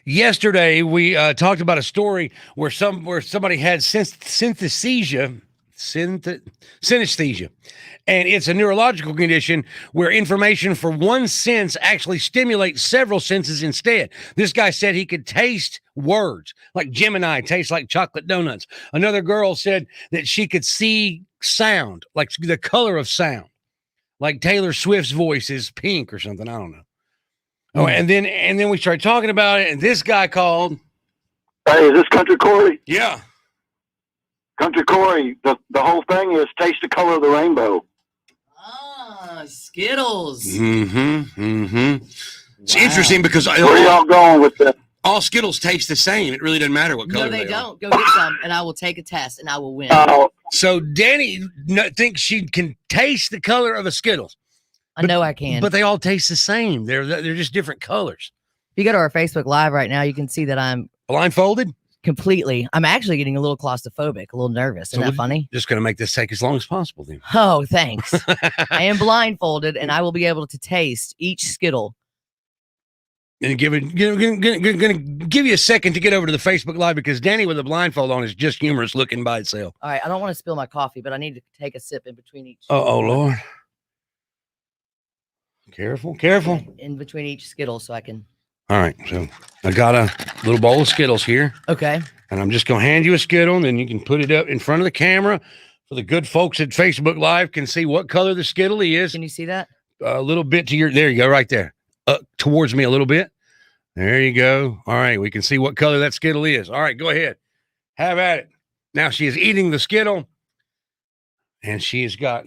Yesterday, we talked about a story where somebody had synesthesia, synesthesia, and it's a neurological condition where information for one sense actually stimulates several senses instead. This guy said he could taste words, like Gemini tastes like chocolate donuts. Another girl said that she could see sound, like the color of sound, like Taylor Swift's voice is pink or something. I don't know. Oh, and then we started talking about it, and this guy called. Hey, is this Country Cory? Yeah. Country Cory, the whole thing is taste the color of the rainbow. Ah, Skittles. It's interesting because Where y'all going with that? all Skittles taste the same. It really doesn't matter what color No, they are. don't. Go get some, and I will take a test, and I will win. So Danni thinks she can taste the color of a Skittles. I know I can. But they all taste the same. They're just different colors. If you go to our Facebook Live right now, you can see that I'm blindfolded. Completely. I'm actually getting a little claustrophobic, a little nervous. Isn't that funny? Just going to make this take as long as possible then. Oh, thanks. I am blindfolded, and I will be able to taste each Skittle. And going to give you a second to get over to the Facebook Live because Danni with a blindfold on is just humorous looking by itself. All right, I don't want to spill my coffee, but I need to take a sip in between each. Oh, Lord. Careful. In between each Skittle so I can. All right, so I got a little bowl of Skittles here. Okay. And I'm just going to hand you a Skittle, and then you can put it up in front of the camera so the good folks at Facebook Live can see what color the Skittle is. Can you see that? A little bit to your, there you go, right there. Towards me a little bit. There you go. All right, we can see what color that Skittle is. All right, go ahead. Have at it. Now she is eating the Skittle, and she has got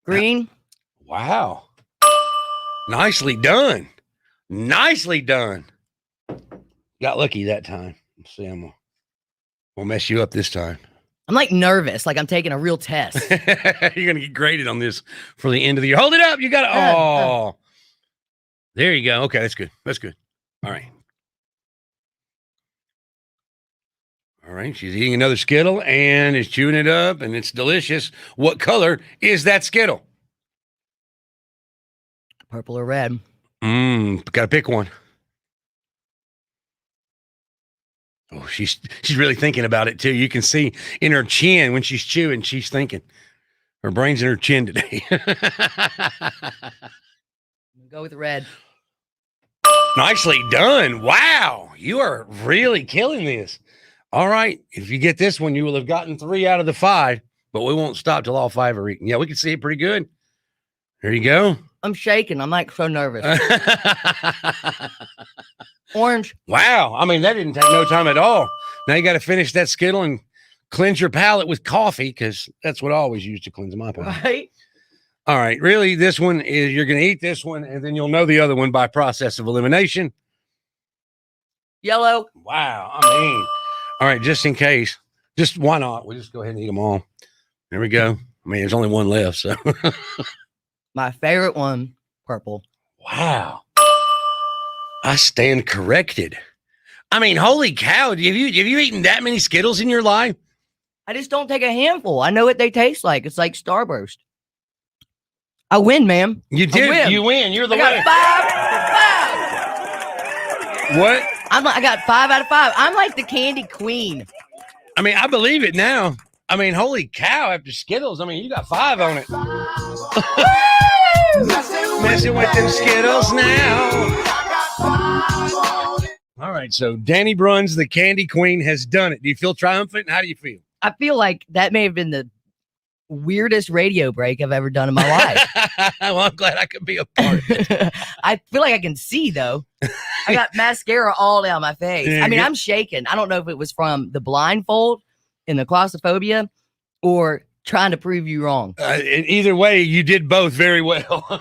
green. Wow. Nicely done. Nicely done. Got lucky that time. Let's see, we'll mess you up this time. I'm like nervous, like I'm taking a real test. You're gonna get graded on this for the end of the year. Hold it up. You got to. There you go. Okay, that's good. That's good. All right. All right. She's eating another Skittle and is chewing it up, and it's delicious. What color is that Skittle? Purple or red? Got to pick one. Oh, she's really thinking about it too. You can see in her chin when she's chewing, she's thinking. Her brain's in her chin today. Go with red. Nicely done. Wow, you are really killing this. All right, if you get this one, you will have gotten 3 out of the 5, but we won't stop till all 5 are eaten. Yeah, we can see it pretty good. There you go. I'm shaking. I'm like so nervous. Orange. Wow. I mean, that didn't take no time at all. Now you got to finish that Skittle and cleanse your palate with coffee because that's what I always use to cleanse my palate. Right. All right. Really, this one is you're going to eat this one and then you'll know the other one by process of elimination. Yellow. Wow. I mean, all right. Just in case, just why not? We'll just go ahead and eat them all. There we go. I mean, there's only one left. So my favorite one, purple. Wow. I stand corrected. I mean, holy cow. Have you eaten that many Skittles in your life? I just don't take a handful. I know what they taste like. It's like Starburst. I win, ma'am. You did. Win. You win. You're the winner. winner. 5 What? I got 5 out of 5. I'm like the candy queen. I mean, I believe it now. I mean, holy cow, after Skittles, I mean, you got 5 on it. Messing with them Skittles now. All right, so Danni Bruns, the candy queen, has done it. Do you feel triumphant? How do you feel? I feel like that may have been the weirdest radio break I've ever done in my life. Well, I'm glad I could be a part of it. I feel like I can see, though. I got mascara all down my face. Yeah, I mean, I'm shaking. I don't know if it was from the blindfold and the claustrophobia or trying to prove you wrong. Either way, you did both very well.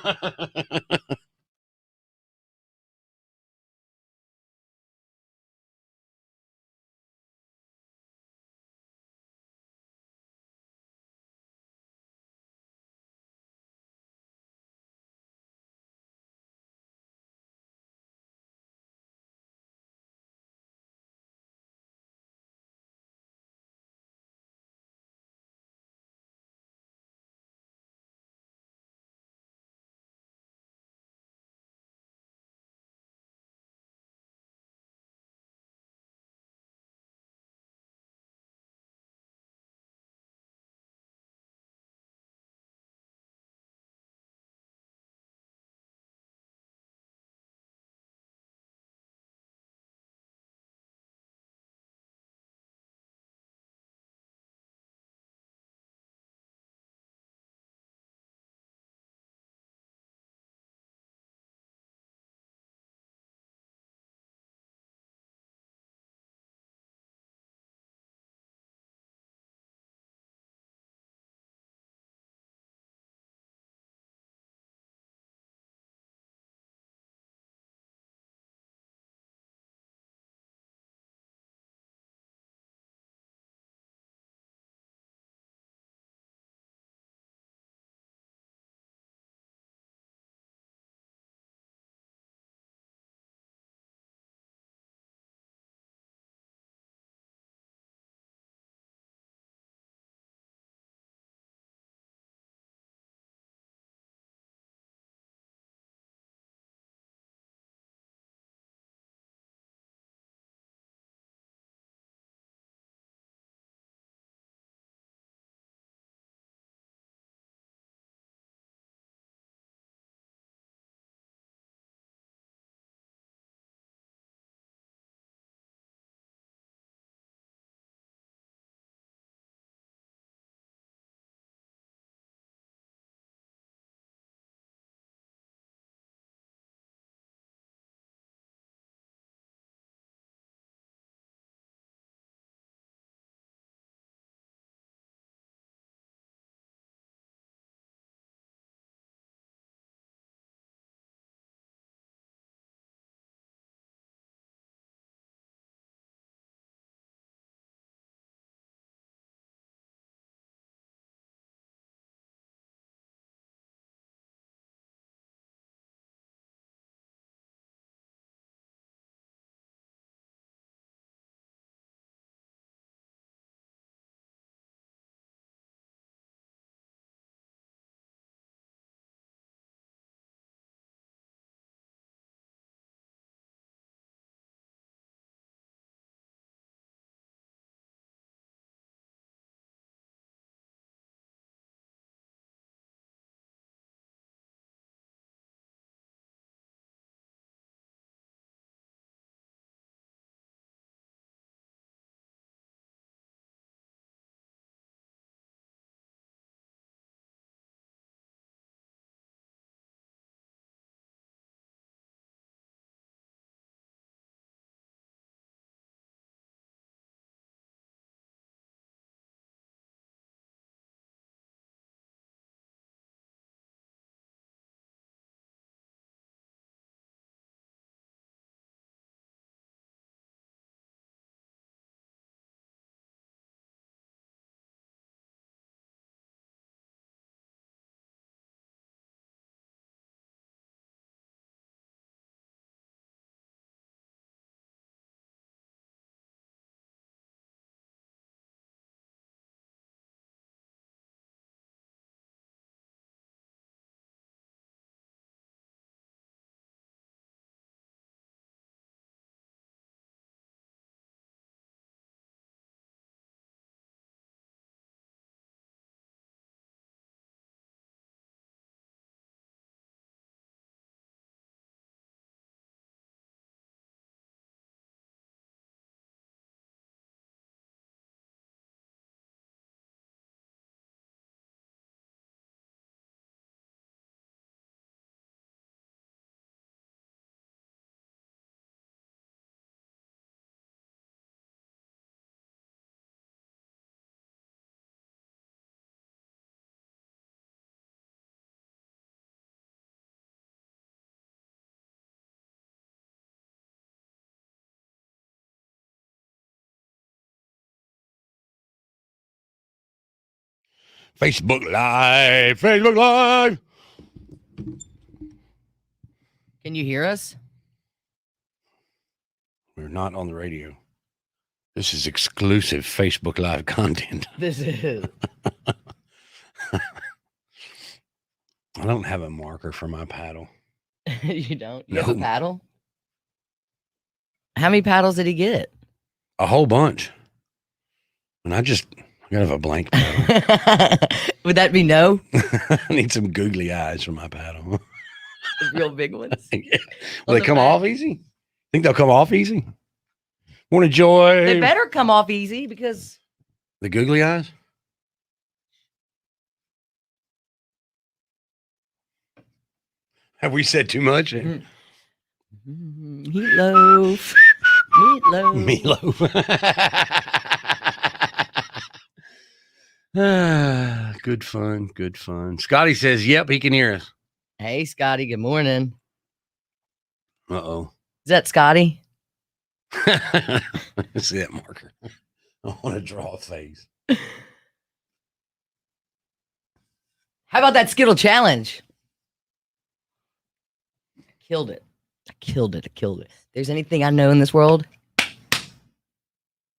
Facebook Live. Facebook Live. Can you hear us? We're not on the radio. This is exclusive Facebook Live content. This is. I don't have a marker for my paddle. You don't? You have a No. paddle? How many paddles did he get? A whole bunch. And I gotta have a blank paddle. Would that be no? I need some googly eyes for my paddle. The real big ones? Yeah. On Will they the come back? off easy? Think they'll come off easy? Want to joy? They better come off easy because The googly eyes? Have we said too much? meatloaf. Meatloaf. Meatloaf. Good fun. Good fun. Scotty says, yep, he can hear us. Hey, Scotty. Good morning. Uh-oh. Is that Scotty? Let's see that marker. I want to draw a face. How about that Skittle challenge? I killed it. I killed it. If there's anything I know in this world,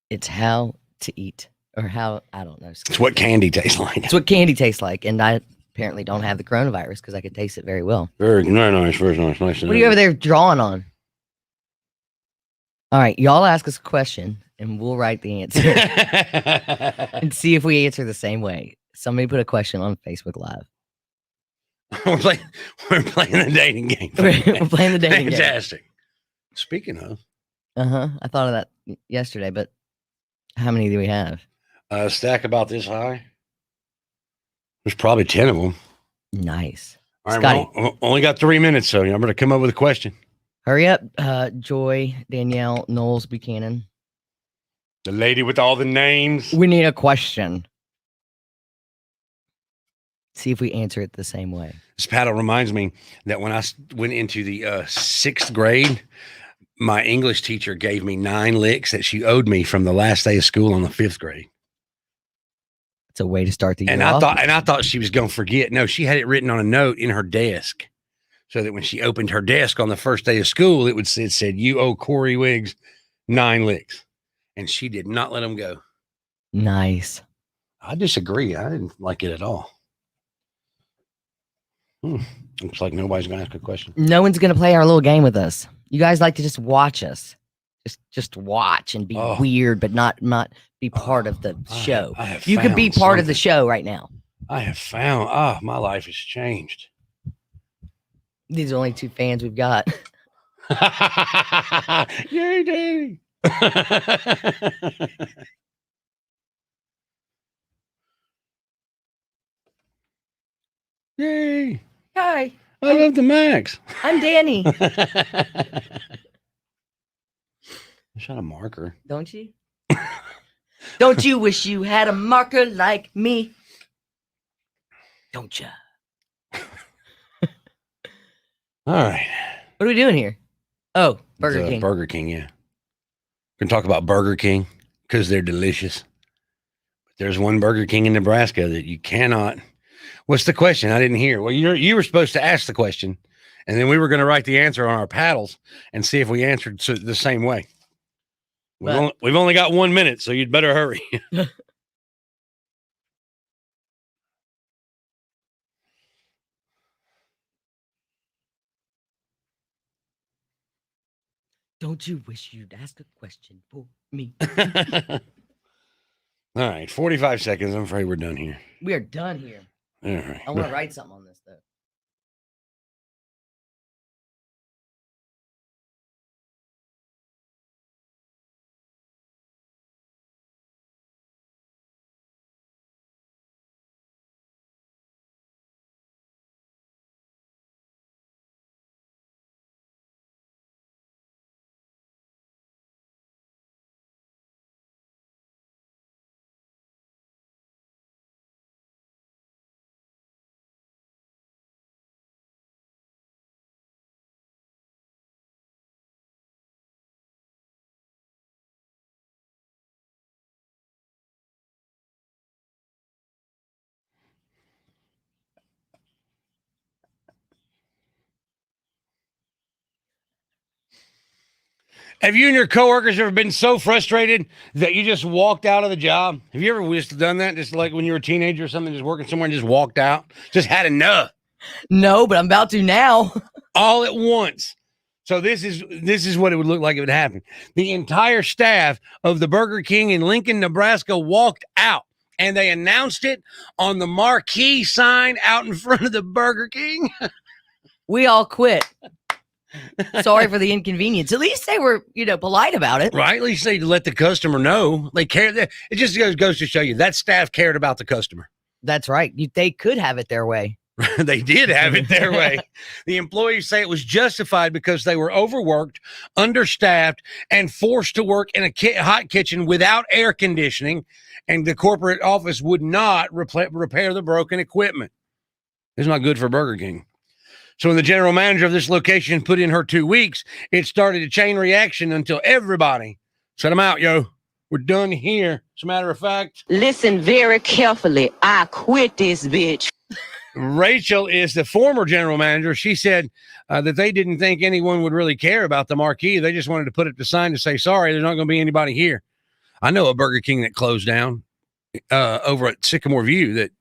it's how to eat or how, I don't know. It's what candy tastes like. It's what candy tastes like. And I apparently don't have the coronavirus because I could taste it very well. Very nice. Very nice. Nice. What are you over there drawing on? All right. Y'all ask us a question and we'll write the answer and see if we answer the same way. Somebody put a question on Facebook Live. We're playing the dating game. We're playing the dating game. Fantastic. Speaking of, I thought of that yesterday, but how many do we have? a stack about this high. There's probably 10 of them. Nice. All right, Scotty. well, only got 3 minutes, so I'm going to come up with a question. Hurry up, Joy, Danielle, Knowles, Buchanan. The lady with all the names. We need a question. See if we answer it the same way. This paddle reminds me that when I went into the 6th grade, my English teacher gave me 9 licks that she owed me from the last day of school on the 5th grade. It's a way to start the year And off. I thought she was going to forget. No, she had it written on a note in her desk, so that when she opened her desk on the first day of school, it said, "You owe Cory Wiggs 9 licks," and she did not let him go. Nice. I disagree. I didn't like it at all. Looks like nobody's going to ask a question. No one's gonna play our little game with us. You guys like to just watch us. Just watch and be weird, but not be part of the show. You could be part of the show right now. I have found, my life has changed. These are only 2 fans we've got. Yay, Danny. Yay. Hi, I love the Max. I'm Danny. I shot a marker. Don't you? Don't you wish you had a marker like me? Don't you? All right. What are we doing here? Oh, Burger King. Burger King, yeah. We're going to talk about Burger King because they're delicious. But there's one Burger King in Nebraska that you cannot. What's the question? I didn't hear. Well, you were supposed to ask the question, and then we were going to write the answer on our paddles and see if we answered the same way. We've only got 1 minute, so you'd better hurry. Don't you wish you'd ask a question for me? All right, 45 seconds. I'm afraid we're done here. We are done here. All right. I want to write something on this, though. Have you and your coworkers ever been so frustrated that you just walked out of the job? Have you ever just done that? Just like when you were a teenager or something, just working somewhere and just walked out? Just had enough. No, but I'm about to now. All at once. So this is what it would look like if it would happen. The entire staff of the Burger King in Lincoln, Nebraska walked out, and they announced it on the marquee sign out in front of the Burger King. We all quit. Sorry for the inconvenience. At least they were, polite about it. Right? At least they let the customer know. They care. It just goes to show you that staff cared about the customer. That's right. They could have it their way. They did have it their way. The employees say it was justified because they were overworked, understaffed, and forced to work in a hot kitchen without air conditioning, and the corporate office would not repair the broken equipment. It's not good for Burger King. So when the general manager of this location put in her 2 weeks, it started a chain reaction until everybody said, "I'm out, yo. We're done here." As a matter of fact, listen very carefully. I quit this bitch. Rachel is the former general manager. She said that they didn't think anyone would really care about the marquee. They just wanted to put up the sign to say, sorry, there's not going to be anybody here. I know a Burger King that closed down over at Sycamore View that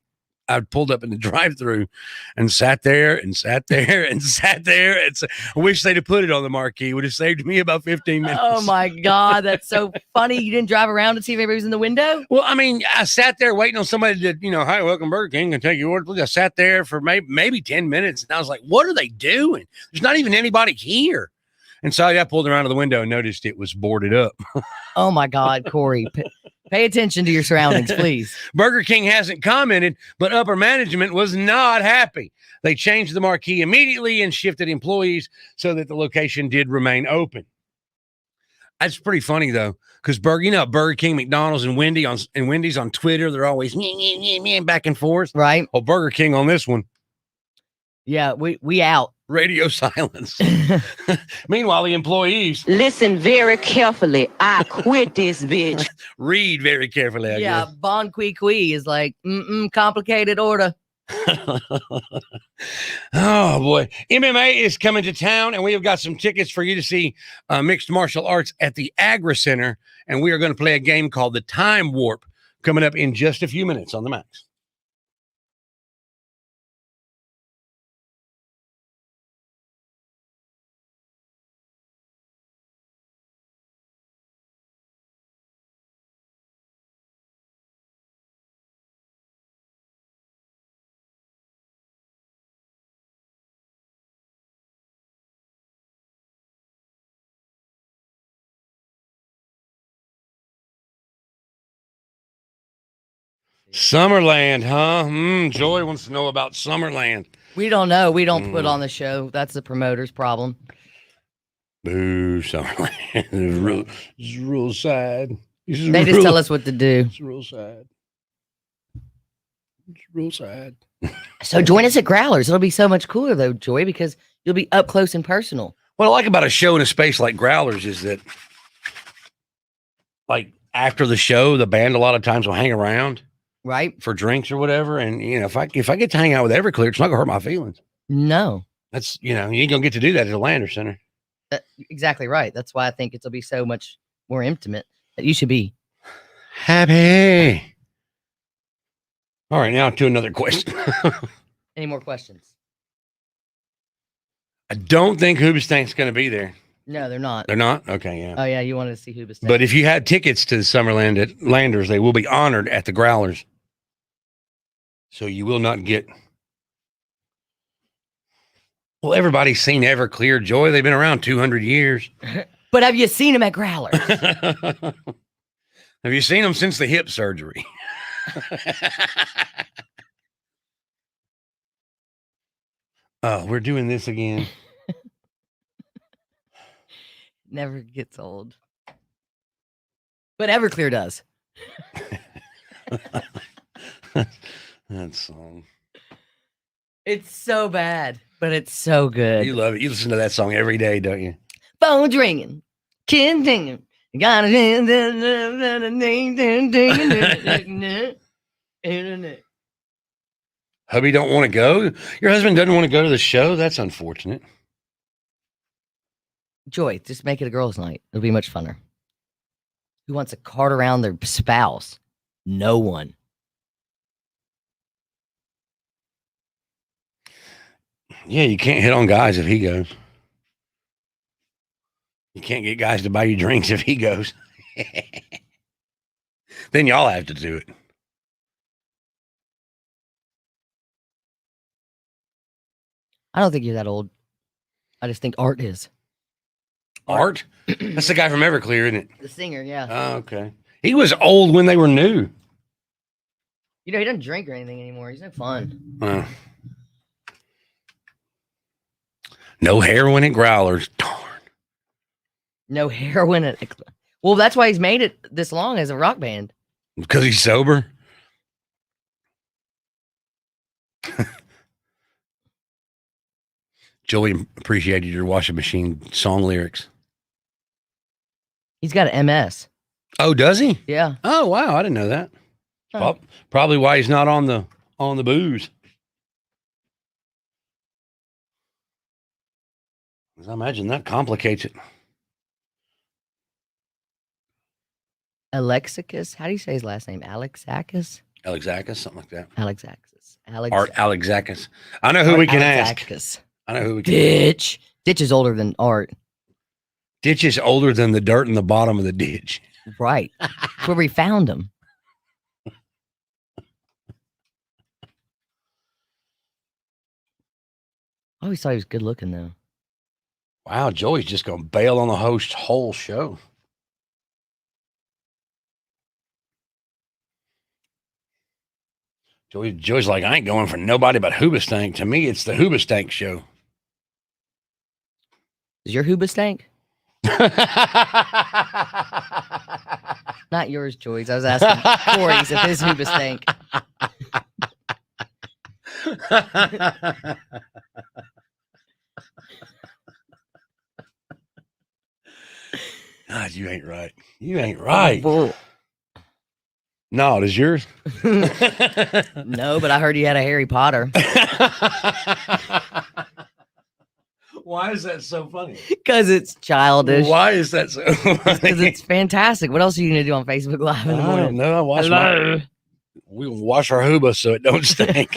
I pulled up in the drive-thru and sat there and sat there and sat there. I wish they'd have put it on the marquee. It would have saved me about 15 minutes. Oh, my God. That's so funny. You didn't drive around to see if everybody was in the window? Well, I mean, I sat there waiting on somebody to, hi, welcome Burger King, and take your order, please. I sat there for maybe 10 minutes, and I was like, what are they doing? There's not even anybody here. And so I pulled around to the window and noticed it was boarded up. Oh, my God, Cory. Pay attention to your surroundings, please. Burger King hasn't commented, but upper management was not happy. They changed the marquee immediately and shifted employees so that the location did remain open. That's pretty funny, though, because Burger King, McDonald's, and Wendy's on Twitter, they're always back and forth. Right. Oh, Burger King on this one. Yeah, we out. Radio silence. Meanwhile, the employees listen very carefully. I quit this bitch. Read very carefully. I guess. Bon Qui is like, complicated order. Oh boy, MMA is coming to town, and we have got some tickets for you to see mixed martial arts at the Agra Center, and we are going to play a game called the Time Warp coming up in just a few minutes on the Max. Summerland, huh? Joy wants to know about Summerland. We don't know. We don't put on the show. That's the promoter's problem. Boo, Summerland. It's real sad. They just tell us what to do. It's real sad. It's real sad. So join us at Growlers. It'll be so much cooler, though, Joy, because you'll be up close and personal. What I like about a show in a space like Growlers is that, like, after the show, the band a lot of times will hang around. Right. For drinks or whatever. And, if I get to hang out with Everclear, it's not going to hurt my feelings. No. That's, you ain't going to get to do that at the Lander Center. Exactly right. That's why I think it'll be so much more intimate that you should be happy. All right, now to another question. Any more questions? I don't think Hoobastank's going to be there. No, they're not. They're not? Okay, yeah. Oh, yeah, you wanted to see Hoobastank. But if you had tickets to the Summerland at Landers, they will be honored at the Growlers. So you will not get... Well, everybody's seen Everclear, Joy. They've been around 200 years. But have you seen them at Growlers? Have you seen them since the hip surgery? Oh, we're doing this again. Never gets old. But Everclear does. That song. It's so bad, but it's so good. You love it. You listen to that song every day, don't you? Phone's ringing. Kid singing. Got it. Hubby don't want to go? Your husband doesn't want to go to the show? That's unfortunate. Joy, just make it a girls' night. It'll be much funner. Who wants to cart around their spouse? No one. Yeah, you can't hit on guys if he goes. You can't get guys to buy you drinks if he goes. Then y'all have to do it. I don't think you're that old. I just think Art is. Art? That's the guy from Everclear, isn't it? The singer, yeah. Oh, okay. He was old when they were new. You know, he doesn't drink or anything anymore. He's no fun. No heroin at Growlers. Darn. No heroin. Well, that's why he's made it this long as a rock band. Because he's sober? Joey appreciated your washing machine song lyrics. He's got an MS. Oh, does he? Yeah. Oh, wow. I didn't know that. Huh. Probably why he's not on the booze. I imagine that complicates it. Alexakis? How do you say his last name? Alexakis? Alexakis, something like that. Alexakis. Art Alexakis. I know who we can ask. I know who we can Ditch. Ditch is older than Art. Ditch is older than the dirt in the bottom of the ditch. Right. That's where we found him. I always thought he was good looking, though. Wow, Joey's just going to bail on the host's whole show. Joey's like, I ain't going for nobody but Hoobastank. To me, it's the Hoobastank show. Is your Hooba stank? Not yours, Joyce. I was asking Cory's if his Hooba stank. God, you ain't right. You ain't right. Bull. No, does yours? No, but I heard you had a Harry Potter. Why is that so funny? Because it's childish. Why is that so funny? Because it's fantastic. What else are you going to do on Facebook Live in the I morning? don't know. I watch we wash our Hooba so it don't stink.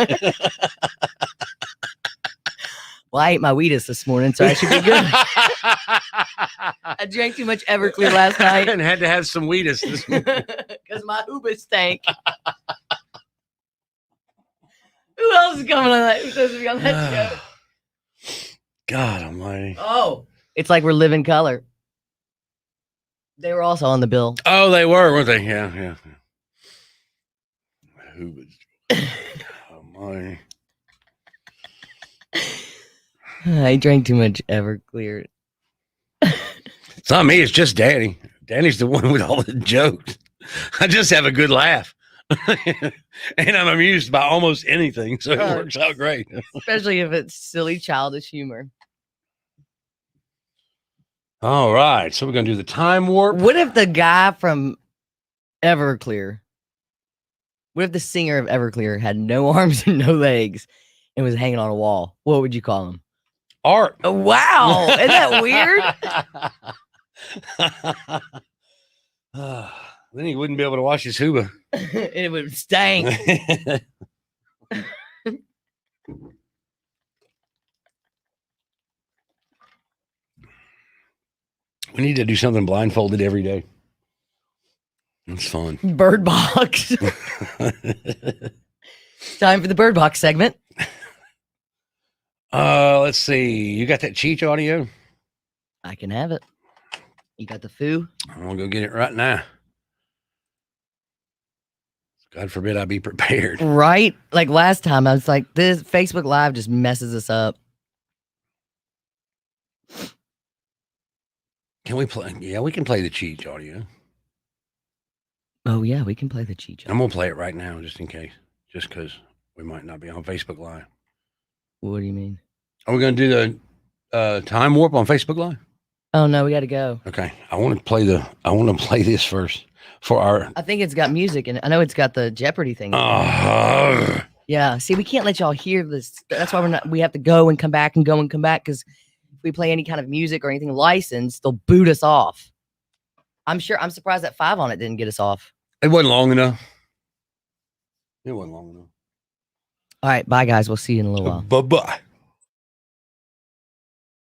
Well, I ate my Wheatus this morning, so I should be good. I drank too much Everclear last night. And had to have some Wheatus this morning. Because my Hooba stank. Who else is coming on that? Who's supposed to be on that show? God almighty. Oh, it's like we're living color. They were also on the bill. Oh, they were, weren't they? Yeah. Hooba. Almighty. I drank too much Everclear. It's not me, it's just Danny. Danny's the one with all the jokes. I just have a good laugh. And I'm amused by almost anything, so it works out great. Especially if it's silly, childish humor. All right, so we're going to do the time warp. What if the guy from Everclear, what if the singer of Everclear had no arms and no legs and was hanging on a wall? What would you call him? Art. Oh, wow. Isn't that weird? Then he wouldn't be able to wash his Hooba. It would stink. We need to do something blindfolded every day. It's fun. Bird Box. Time for the Bird Box segment. Let's see. You got that Cheech audio? I can have it. You got the foo? I'm going to go get it right now. God forbid I be prepared. Right? Like last time, I was like, this Facebook Live just messes us up. Can we play? Yeah, we can play the Cheech audio. Oh, yeah, we can play the Cheech. I'm going to play it right now just in case. Just because we might not be on Facebook Live. What do you mean? Are we going to do the time warp on Facebook Live? Oh, no, we got to go. Okay. I want to play this first for our. I think it's got music, and I know it's got the Jeopardy thing. Yeah. See, we can't let y'all hear this. That's why we have to go and come back and go and come back because if we play any kind of music or anything licensed, they'll boot us off. I'm surprised that 5 on it didn't get us off. It wasn't long enough. It wasn't long enough. All right, bye guys. We'll see you in a little while. Bye-bye.